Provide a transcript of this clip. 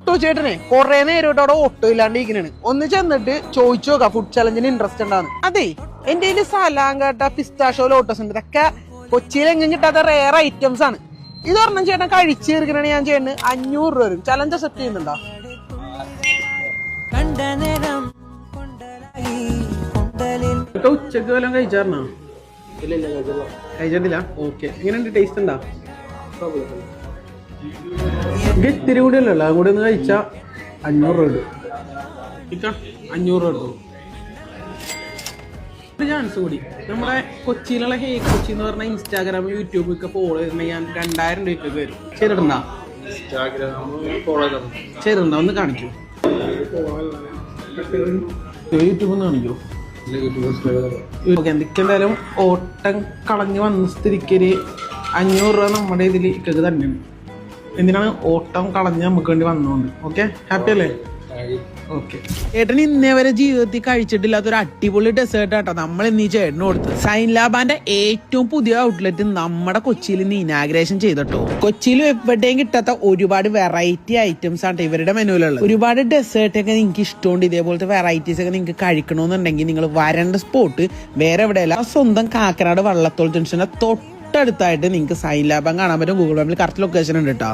Auto ചേട്ടനെ കൊറേ നേരമായിട്ട് അവിടെ ഓട്ടോ ഇല്ലാണ്ട് ഇരിക്കണാണ്. ഒന്ന് ചെന്നിട്ട് ചോദിച്ചു നോക്കാം ഫുഡ് ചലഞ്ചിന് ഇൻട്രസ്റ്റ് ഉണ്ടാന്ന്. അതെ, എന്റെ കയ്യില് സലാങ്കട്ട പിസ്താഷോ ലോട്ടസ് ഉണ്ട്. ഇതൊക്കെ കൊച്ചിയിൽ എങ്ങും കിട്ടാത്ത റെയർ ഐറ്റംസ് ആണ്. ഇത് പറഞ്ഞ ചേട്ടൻ കഴിച്ചു തീർക്കണേ ഞാൻ ചേട്ടന് 500 രൂപ വരും. ചലഞ്ച് അക്സെപ്റ്റ് ചെയ്യുന്നുണ്ടോ? ഉച്ചക്ക് വല്ലതും കഴിച്ചാർന്നോ? കഴിച്ചിട്ടില്ല. ഓക്കെ, എങ്ങനെയുണ്ട്? ടേസ്റ്റ് ഉണ്ടാ? ഇത്തിരി കൂടി അല്ലല്ലോ, അതും കൂടി ഒന്ന് കഴിച്ചാ 500 രൂപ കിട്ടും. 500 രൂപ കിട്ടും. ഒരു ചാൻസ് കൂടി. നമ്മുടെ കൊച്ചിയിലുള്ള ഹേ കൊച്ചി എന്ന് പറഞ്ഞ ഇൻസ്റ്റാഗ്രാം യൂട്യൂബ് ഒക്കെ ഫോളോ ചെയ്തിട്ടുണ്ടെങ്കിൽ ഞാൻ 2000 രൂപയ്ക്കൊക്കെ വരും. ചെയ്തിട്ടുണ്ടാ? ചെയ്തിട്ടുണ്ടോ? ഒന്ന് കാണിക്കൂ. യൂട്യൂബ് ഒന്ന് കാണിക്കൂ. ഓക്കെ, എന്തൊക്കെയായാലും ഓട്ടം കളഞ്ഞ് വന്ന സ്ഥിതിക്കൊരു 500 രൂപ നമ്മുടെ ഇതിൽ ഇക്കത് തന്നെയാണ്. എന്തിനാണ്? ഓട്ടം കളഞ്ഞ് നമുക്ക് വേണ്ടി വന്നോണ്ട്. ഓക്കെ, ഹാപ്പി അല്ലേ? ഓക്കെ. ചേട്ടൻ ഇന്നേ വരെ ജീവിതത്തിൽ കഴിച്ചിട്ടില്ലാത്തൊരു അടിപൊളി ഡെസേർട്ട് ആട്ടോ നമ്മൾ ഇന്നീ ചേട്ടന് കൊടുത്തു. സൈൻ ലാബാന്റെ ഏറ്റവും പുതിയ ഔട്ട്ലെറ്റ് നമ്മുടെ കൊച്ചിയിൽ ഇന്ന് ഇനാഗ്രേഷൻ ചെയ്തിട്ടോ. കൊച്ചിയിൽ എവിടെയും കിട്ടാത്ത ഒരുപാട് വെറൈറ്റി ഐറ്റംസ് ആണ് ഇവരുടെ മെനുവിലുള്ളത്. ഒരുപാട് ഡെസേർട്ട് ഒക്കെ നിങ്ങൾക്ക് ഇഷ്ടമുണ്ട്, ഇതേപോലത്തെ വെറൈറ്റീസ് ഒക്കെ നിങ്ങൾക്ക് കഴിക്കണമെന്നുണ്ടെങ്കിൽ നിങ്ങൾ വരേണ്ട സ്പോട്ട് വേറെ എവിടെയല്ല, സ്വന്തം കാക്കനാട് വള്ളത്തോൾ ജംഗ്ഷന്റെ തൊട്ടടുത്തായിട്ട് നിങ്ങൾക്ക് സൈൻ ലാബം കാണാൻ പറ്റും. ഗൂഗിൾ മാപ്പിൽ കറക്റ്റ് ലൊക്കേഷൻ ഉണ്ട് കേട്ടോ.